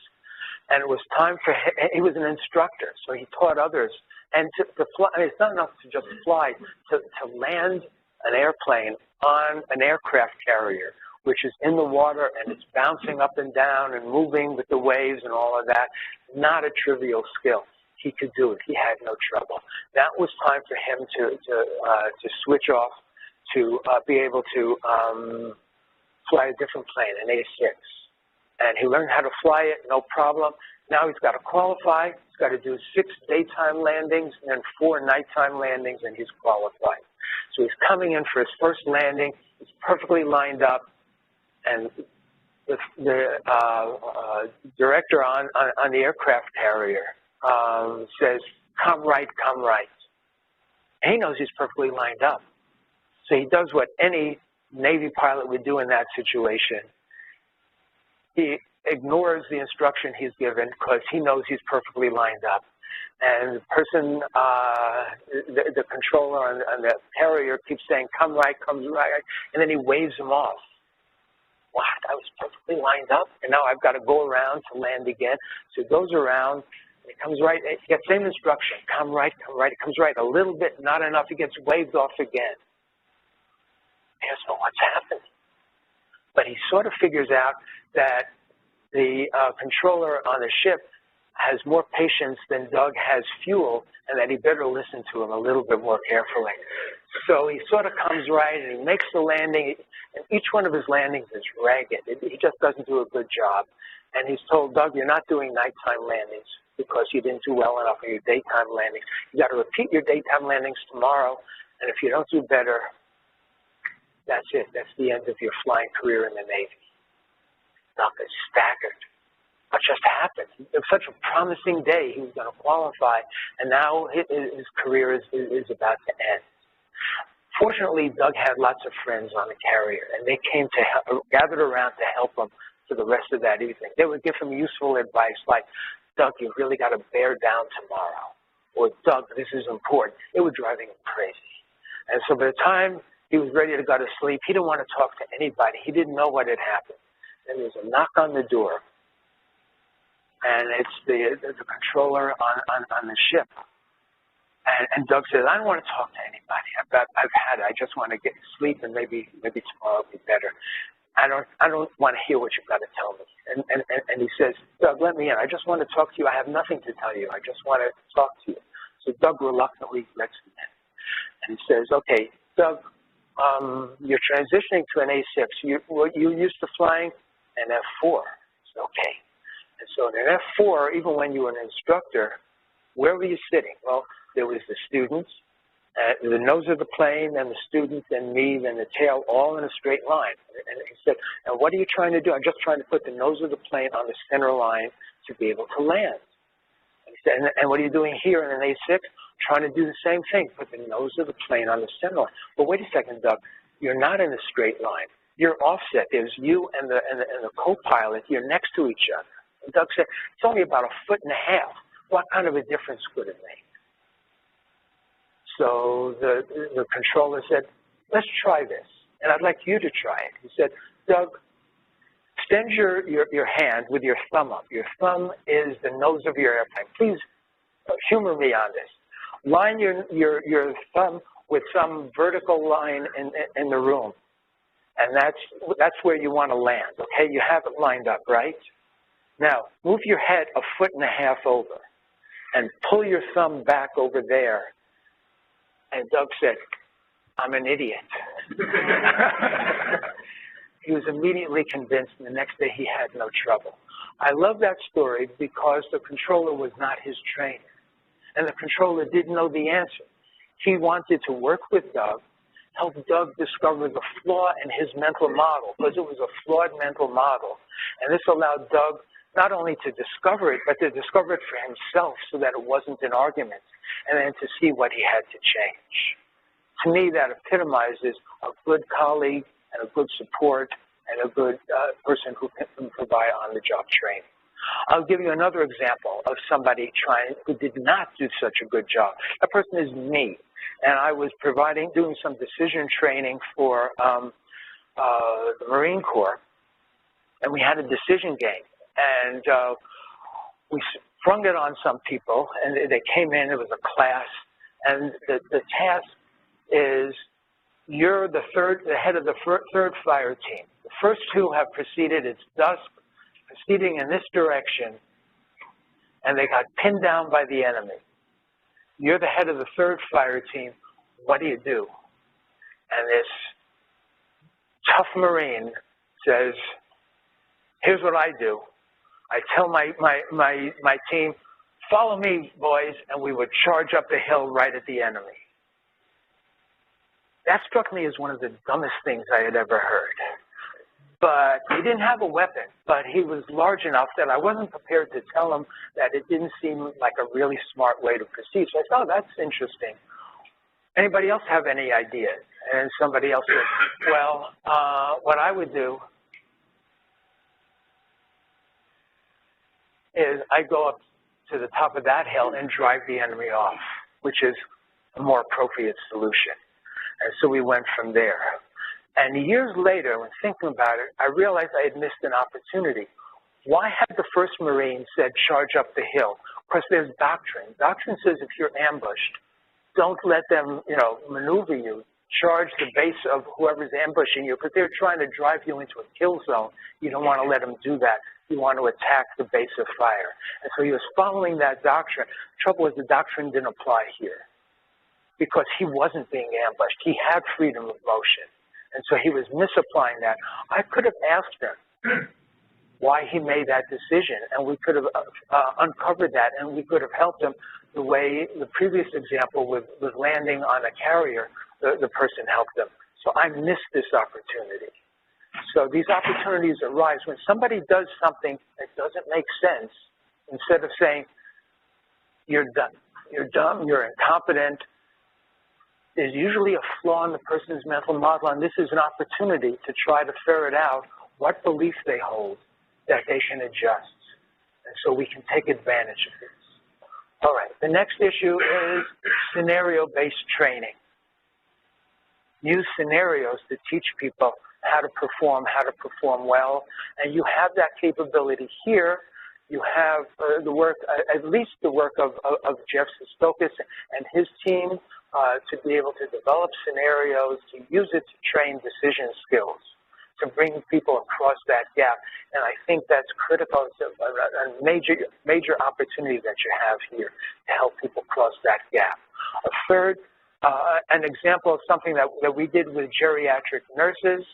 and it was time for him. He was an instructor, so he taught others. And to fly, I mean, it's not enough to just fly, to land an airplane on an aircraft carrier, which is in the water and it's bouncing up and down and moving with the waves and all of that, not a trivial skill. He could do it. He had no trouble. That was time for him to switch off, to be able to fly a different plane, an A6. And he learned how to fly it, no problem. Now he's got to qualify. He's got to do 6 daytime landings and then 4 nighttime landings, and he's qualified. So he's coming in for his first landing. He's perfectly lined up, and the director on the aircraft carrier says, come right, come right. And he knows he's perfectly lined up. So he does what any Navy pilot would do in that situation. He ignores the instruction he's given because he knows he's perfectly lined up. And the person, the controller on the carrier keeps saying, come right, and then he waves him off. What? I was perfectly lined up, and now I've got to go around to land again. So he goes around, and he comes right, he gets the same instruction, come right, he comes right a little bit, not enough, he gets waved off again. Yes, so what's happening? But he sort of figures out that the controller on the ship has more patience than Doug has fuel, and that he better listen to him a little bit more carefully. So he sort of comes right, and he makes the landing, and each one of his landings is ragged. He just doesn't do a good job. And he's told, Doug, you're not doing nighttime landings because you didn't do well enough on your daytime landings. You got to repeat your daytime landings tomorrow, and if you don't do better, that's it. That's the end of your flying career in the Navy. Doug is staggered. What just happened? It was such a promising day. He was going to qualify, and now his career is about to end. Fortunately, Doug had lots of friends on the carrier, and they came to help, gathered around to help him for the rest of that evening. They would give him useful advice like, Doug, you really got to bear down tomorrow, or Doug, this is important. It was driving him crazy. And so by the time he was ready to go to sleep, he didn't want to talk to anybody. He didn't know what had happened. And there's a knock on the door, and it's the controller on the ship. And Doug says, I don't want to talk to anybody. I've had it. I just want to get to sleep, and maybe tomorrow will be better. I don't want to hear what you've got to tell me. And he says, Doug, let me in. I just want to talk to you. I have nothing to tell you. I just want to talk to you. So Doug reluctantly lets him in. And he says, okay, Doug, you're transitioning to an A6. You used to flying an F4. It's okay. And so in an F4, even when you were an instructor, where were you sitting? Well, there was the students, the nose of the plane, and the students, and me, and the tail, all in a straight line. And he said, and what are you trying to do? I'm just trying to put the nose of the plane on the center line to be able to land. And he said, and what are you doing here in an A6? Trying to do the same thing, put the nose of the plane on the center line. But wait a second, Doug, you're not in a straight line. You're offset. There's you and the co-pilot. You're next to each other. And Doug said, it's only about 1.5 feet. What kind of a difference could it make? So the controller said, let's try this, and I'd like you to try it. He said, Doug, extend your hand with your thumb up. Your thumb is the nose of your airplane. Please humor me on this. Line your thumb with some vertical line in the room, and that's where you want to land, okay? You have it lined up, right? Now, move your head 1.5 feet over and pull your thumb back over there. And Doug said, I'm an idiot. He was immediately convinced, and the next day he had no trouble. I love that story because the controller was not his trainer, and the controller didn't know the answer. He wanted to work with Doug, help Doug discover the flaw in his mental model, because it was a flawed mental model. And this allowed Doug not only to discover it, but to discover it for himself so that it wasn't an argument, and then to see what he had to change. To me, that epitomizes a good colleague and a good support and a good person who can provide on-the-job training. I'll give you another example of somebody who did not do such a good job. That person is me, and I was doing some decision training for the Marine Corps, and we had a decision game. And we sprung it on some people, and they came in. It was a class, and the task is you're the head of the third fire team. The first two have proceeded. It's dusk, proceeding in this direction, and they got pinned down by the enemy. You're the head of the third fire team. What do you do? And this tough Marine says, here's what I do. I tell my team, follow me, boys, and we would charge up the hill right at the enemy. That struck me as one of the dumbest things I had ever heard. But he didn't have a weapon, but he was large enough that I wasn't prepared to tell him that it didn't seem like a really smart way to proceed. So I thought, oh, that's interesting. Anybody else have any ideas? And somebody else said, well, what I would do is I go up to the top of that hill and drive the enemy off, which is a more appropriate solution. And so we went from there. And years later, when thinking about it, I realized I had missed an opportunity. Why had the first Marine said charge up the hill? Because there's doctrine. Doctrine says if you're ambushed, don't let them, maneuver you. charge the base of whoever's ambushing you, because they're trying to drive you into a kill zone. You don't want to let them do that. You want to attack the base of fire. And so he was following that doctrine. The trouble was the doctrine didn't apply here because he wasn't being ambushed. He had freedom of motion. And so he was misapplying that. I could have asked him why he made that decision, and we could have uncovered that, and we could have helped him the way the previous example with landing on a carrier, the person helped them. So I missed this opportunity. So these opportunities arise when somebody does something that doesn't make sense. Instead of saying, you're dumb, you're incompetent, there's usually a flaw in the person's mental model, and this is an opportunity to try to ferret out what belief they hold that they can adjust. And so we can take advantage of this. All right, the next issue is scenario-based training. Use scenarios to teach people how to perform well, and you have that capability here. You have the work, at least the work of Jeff Sestokis and his team to be able to develop scenarios, to use it to train decision skills, to bring people across that gap. And I think that's critical. It's a major opportunity that you have here to help people cross that gap. A third, an example of something that we did with geriatric nurses.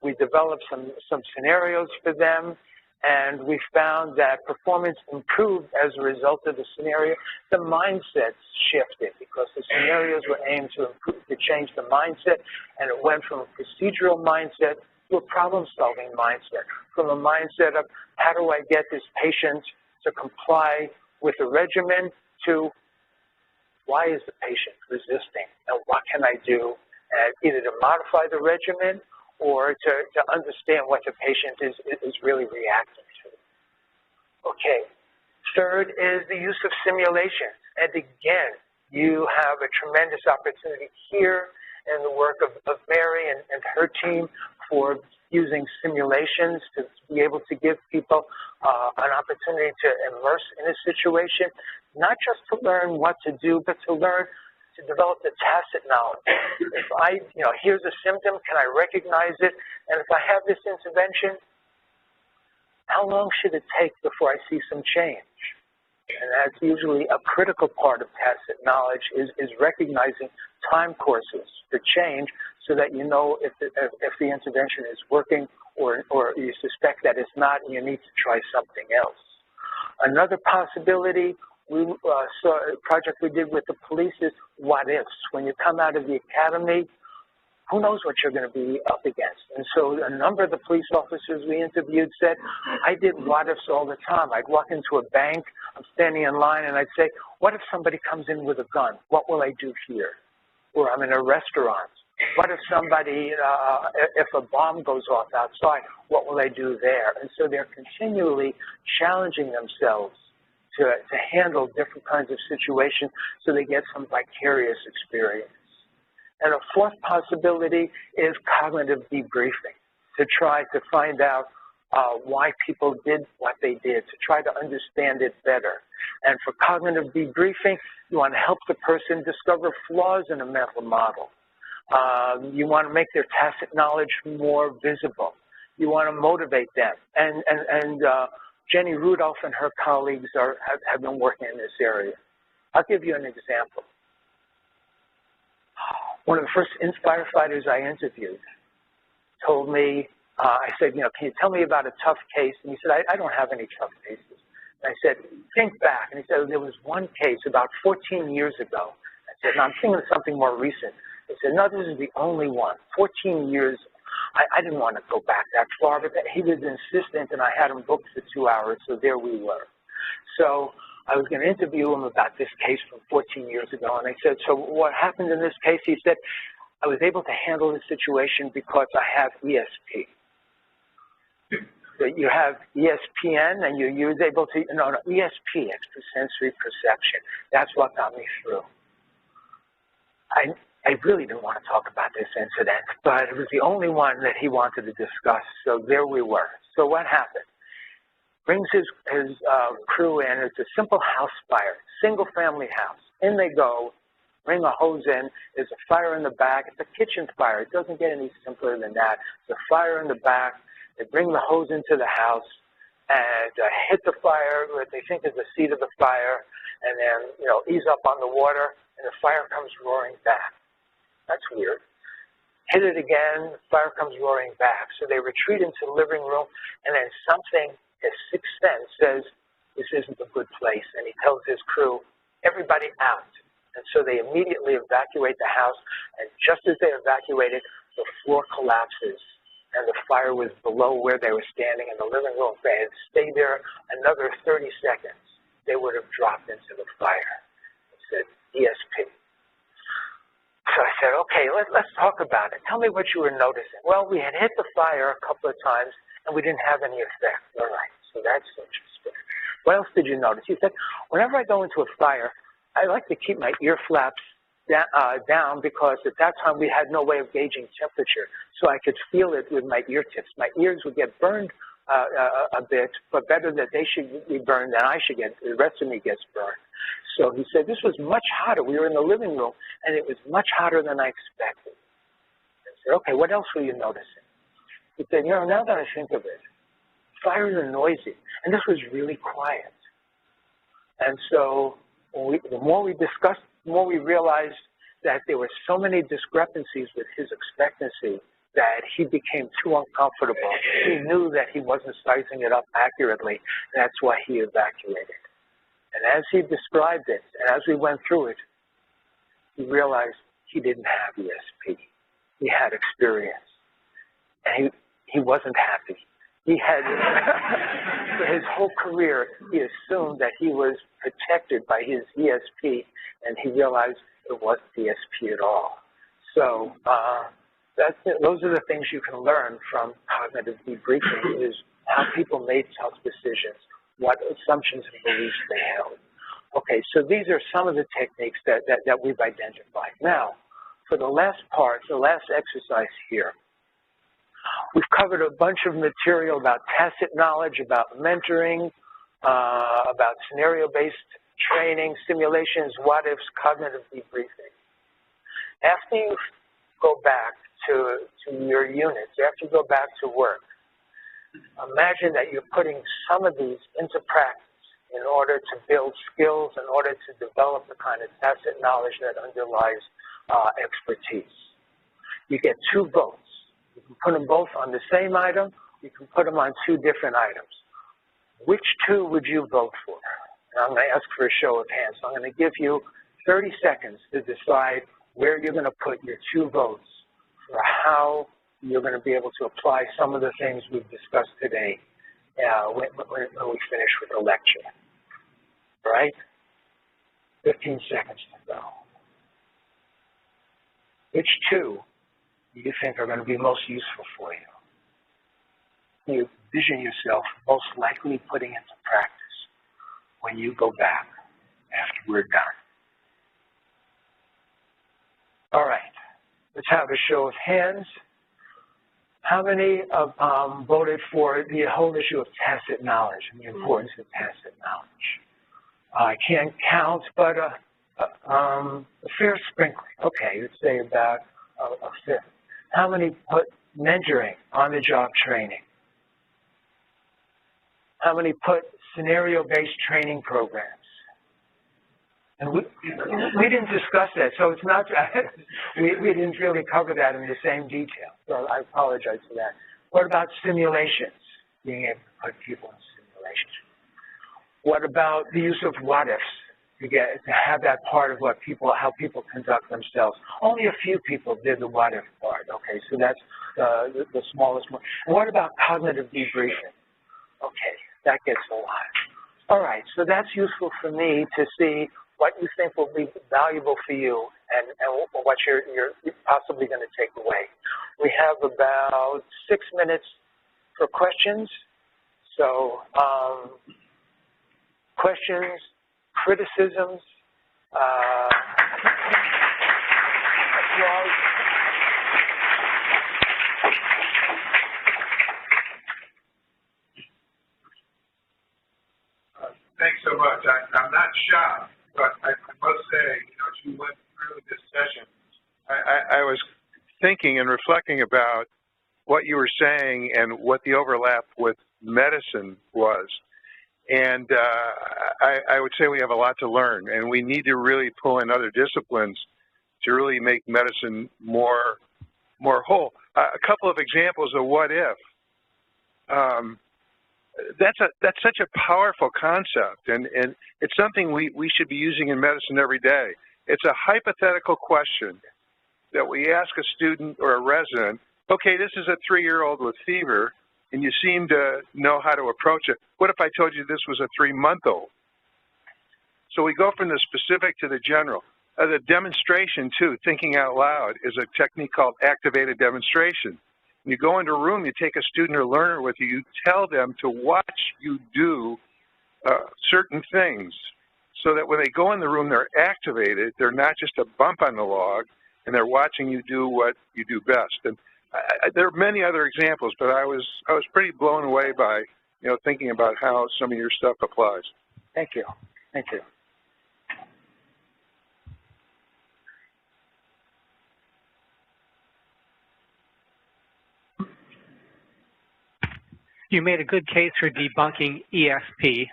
We developed some scenarios for them, and we found that performance improved as a result of the scenario. The mindsets shifted because the scenarios were aimed to change the mindset, and it went from a procedural mindset to a problem-solving mindset, from a mindset of how do I get this patient to comply with the regimen to why is the patient resisting and what can I do either to modify the regimen or to understand what the patient is really reacting to. Okay, third is the use of simulation. And again, you have a tremendous opportunity here in the work of Mary and her team for using simulations to be able to give people an opportunity to immerse in a situation, not just to learn what to do, but to learn to develop the tacit knowledge. If here's a symptom, can I recognize it? And if I have this intervention, how long should it take before I see some change? And that's usually a critical part of tacit knowledge is recognizing time courses for change so that you know if the intervention is working or you suspect that it's not and you need to try something else. Another possibility, we saw a project we did with the police is what ifs. When you come out of the academy, who knows what you're going to be up against? And so a number of the police officers we interviewed said, I did what ifs all the time. I'd walk into a bank, I'm standing in line, and I'd say, what if somebody comes in with a gun? What will I do here? Or I'm in a restaurant. What if somebody, if a bomb goes off outside, what will I do there? And so they're continually challenging themselves to handle different kinds of situations so they get some vicarious experience. And a fourth possibility is cognitive debriefing, to try to find out why people did what they did, to try to understand it better. And for cognitive debriefing, you want to help the person discover flaws in a mental model. You want to make their tacit knowledge more visible. You want to motivate them. And Jenny Rudolph and her colleagues have been working in this area. I'll give you an example. One of the first firefighters I interviewed told me, I said, can you tell me about a tough case? And he said, I don't have any tough cases. And I said, think back. And he said, there was one case about 14 years ago. I said, no, I'm thinking of something more recent. He said, no, this is the only one. 14 years. I didn't want to go back that far, but he was insistent, and I had him booked for 2 hours, so there we were. So I was going to interview him about this case from 14 years ago, and I said, so what happened in this case? He said, I was able to handle the situation because I have ESP. So you have ESPN, and you was able to, ESP, extrasensory perception. That's what got me through. I really didn't want to talk about this incident, but it was the only one that he wanted to discuss, so there we were. So what happened? Brings his crew in. It's a simple house fire, single-family house. In they go, bring a hose in, there's a fire in the back. It's a kitchen fire. It doesn't get any simpler than that. There's a fire in the back. They bring the hose into the house and hit the fire, what they think is the seat of the fire, and then, ease up on the water, and the fire comes roaring back. That's weird. Hit it again, the fire comes roaring back. So they retreat into the living room, and then something, his sixth sense, says, this isn't a good place, and he tells his crew, everybody out. And so they immediately evacuate the house, and just as they evacuated, the floor collapses, and the fire was below where they were standing in the living room. If they had stayed there another 30 seconds, they would have dropped into the fire. It said, ESP. So I said, okay, let's talk about it. Tell me what you were noticing. Well, we had hit the fire a couple of times, and we didn't have any effect. All right, so that's interesting. What else did you notice? He said, whenever I go into a fire, I like to keep my ear flaps down because at that time we had no way of gauging temperature, so I could feel it with my ear tips. My ears would get burned a bit, but better that they should be burned than I should get, the rest of me gets burned. So he said, this was much hotter. We were in the living room, and it was much hotter than I expected. I said, okay, what else were you noticing? He said, now that I think of it, fires are noisy, and this was really quiet. And so the more we discussed, the more we realized that there were so many discrepancies with his expectancy that he became too uncomfortable. He knew that he wasn't sizing it up accurately. That's why he evacuated. And as he described it, and as we went through it, he realized he didn't have ESP. He had experience. And he wasn't happy. He had, for his whole career, he assumed that he was protected by his ESP, and he realized it wasn't ESP at all. So those are the things you can learn from cognitive debriefing, is how people made tough decisions, what assumptions and beliefs they held. Okay, so these are some of the techniques that we've identified. Now, for the last part, the last exercise here, we've covered a bunch of material about tacit knowledge, about mentoring, about scenario-based training, simulations, what-ifs, cognitive debriefing. After you go back to your units, after you go back to work, imagine that you're putting some of these into practice in order to build skills, in order to develop the kind of tacit knowledge that underlies expertise. You get 2 votes. You can put them both on the same item. You can put them on 2 different items. Which 2 would you vote for? And I'm going to ask for a show of hands. So I'm going to give you 30 seconds to decide where you're going to put your 2 votes for how you're going to be able to apply some of the things we've discussed today when we finish with the lecture. All right? 15 seconds to go. Which 2 do you think are going to be most useful for you? You envision yourself most likely putting into practice when you go back after we're done. All right, let's have a show of hands. How many voted for the whole issue of tacit knowledge and the importance of tacit knowledge? I can't count, but a fair sprinkling. Okay, let's say about a fifth. How many put mentoring, on-the-job training? How many put scenario-based training programs? And we didn't discuss that, so it's not, we didn't really cover that in the same detail, so I apologize for that. What about simulations, being able to put people in simulations? What about the use of what-ifs, to have that part of how people conduct themselves? Only a few people did the what-if part, okay, so that's the smallest one. And what about cognitive debriefing? Okay, that gets a lot. All right, so that's useful for me to see what you think will be valuable for you and what you're possibly going to take away. We have about 6 minutes for questions. So questions, criticisms, applause. Thanks so much. I'm not shocked, but I must say, as you went through through this session, I was thinking and reflecting about what you were saying and what the overlap with medicine was. And I would say we have a lot to learn, and we need to really pull in other disciplines to really make medicine more whole. A couple of examples of what if. That's such a powerful concept, and it's something we should be using in medicine every day. It's a hypothetical question that we ask a student or a resident. Okay, this is a 3-year-old with fever, and you seem to know how to approach it. What if I told you this was a 3-month-old? So we go from the specific to the general. The demonstration, too, thinking out loud, is a technique called activated demonstration. When you go into a room, you take a student or learner with you, you tell them to watch you do certain things so that when they go in the room, they're activated. They're not just a bump on the log, and they're watching you do what you do best. And there are many other examples, but I was pretty blown away by, thinking about how some of your stuff applies. Thank you. Thank you. You made a good case for debunking ESP.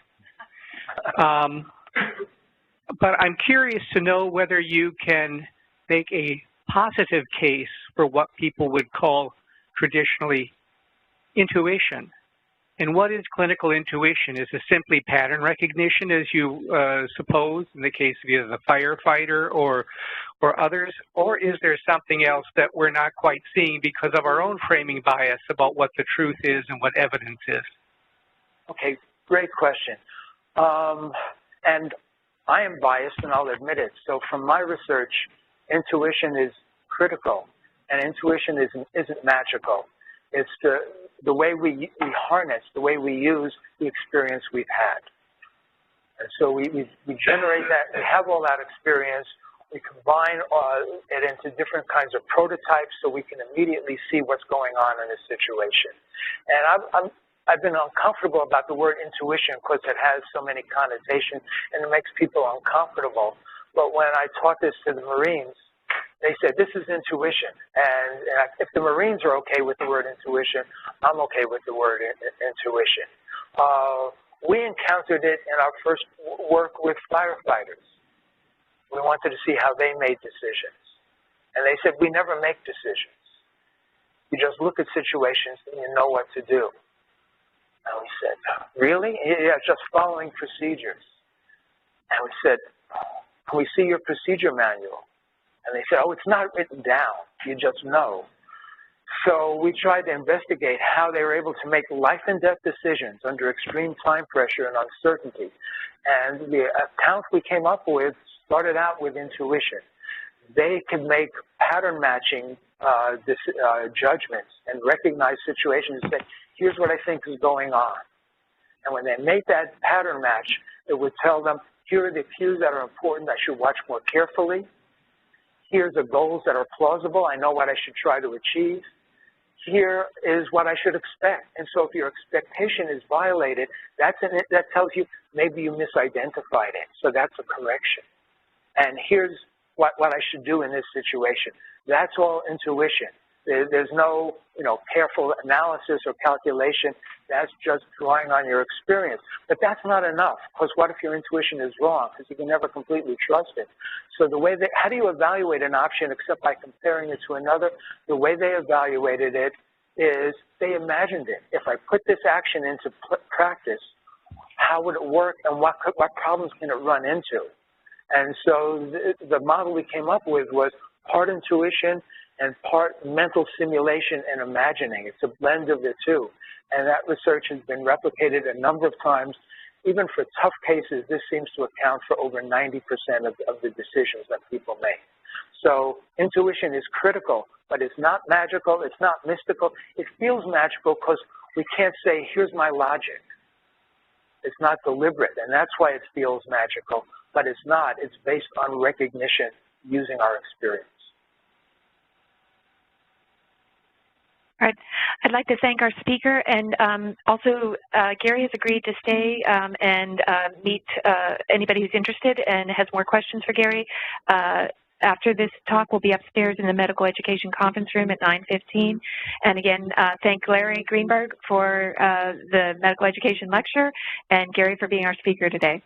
But I'm curious to know whether you can make a positive case for what people would call traditionally intuition. And what is clinical intuition? Is it simply pattern recognition, as you suppose, in the case of either the firefighter or others? Or is there something else that we're not quite seeing because of our own framing bias about what the truth is and what evidence is? Okay, great question. And I am biased, and I'll admit it. So from my research, intuition is critical, and intuition isn't magical. It's the way we harness, the way we use the experience we've had. And so we generate that, we have all that experience, we combine it into different kinds of prototypes so we can immediately see what's going on in a situation. And I've been uncomfortable about the word intuition because it has so many connotations and it makes people uncomfortable. But when I taught this to the Marines, they said, this is intuition. And if the Marines are okay with the word intuition, I'm okay with the word intuition. We encountered it in our first work with firefighters. We wanted to see how they made decisions. And they said, we never make decisions. You just look at situations and you know what to do. And we said, really? Yeah, just following procedures. And we said, can we see your procedure manual? And they said, oh, it's not written down. You just know. So we tried to investigate how they were able to make life and death decisions under extreme time pressure and uncertainty. And the account we came up with started out with intuition. They could make pattern matching judgments and recognize situations and say, here's what I think is going on. And when they made that pattern match, it would tell them, here are the cues that are important I should watch more carefully. Here's the goals that are plausible. I know what I should try to achieve. Here is what I should expect. And so if your expectation is violated, that tells you maybe you misidentified it. So that's a correction. And here's what I should do in this situation. That's all intuition. There's no, careful analysis or calculation. That's just drawing on your experience. But that's not enough, because what if your intuition is wrong? Because you can never completely trust it. So the way how do you evaluate an option except by comparing it to another? The way they evaluated it is they imagined it. If I put this action into practice, how would it work and what problems can it run into? And so the model we came up with was part intuition and part mental simulation and imagining. It's a blend of the two. And that research has been replicated a number of times. Even for tough cases, this seems to account for over 90% of the decisions that people make. So intuition is critical, but it's not magical, it's not mystical. It feels magical because we can't say, here's my logic. It's not deliberate, and that's why it feels magical, but it's not. It's based on recognition using our experience. All right. I'd like to thank our speaker, and also Gary has agreed to stay and meet anybody who's interested and has more questions for Gary after this talk will be upstairs in the Medical Education Conference Room at 9:15. And again, thank Larry Greenberg for the medical education lecture and Gary for being our speaker today.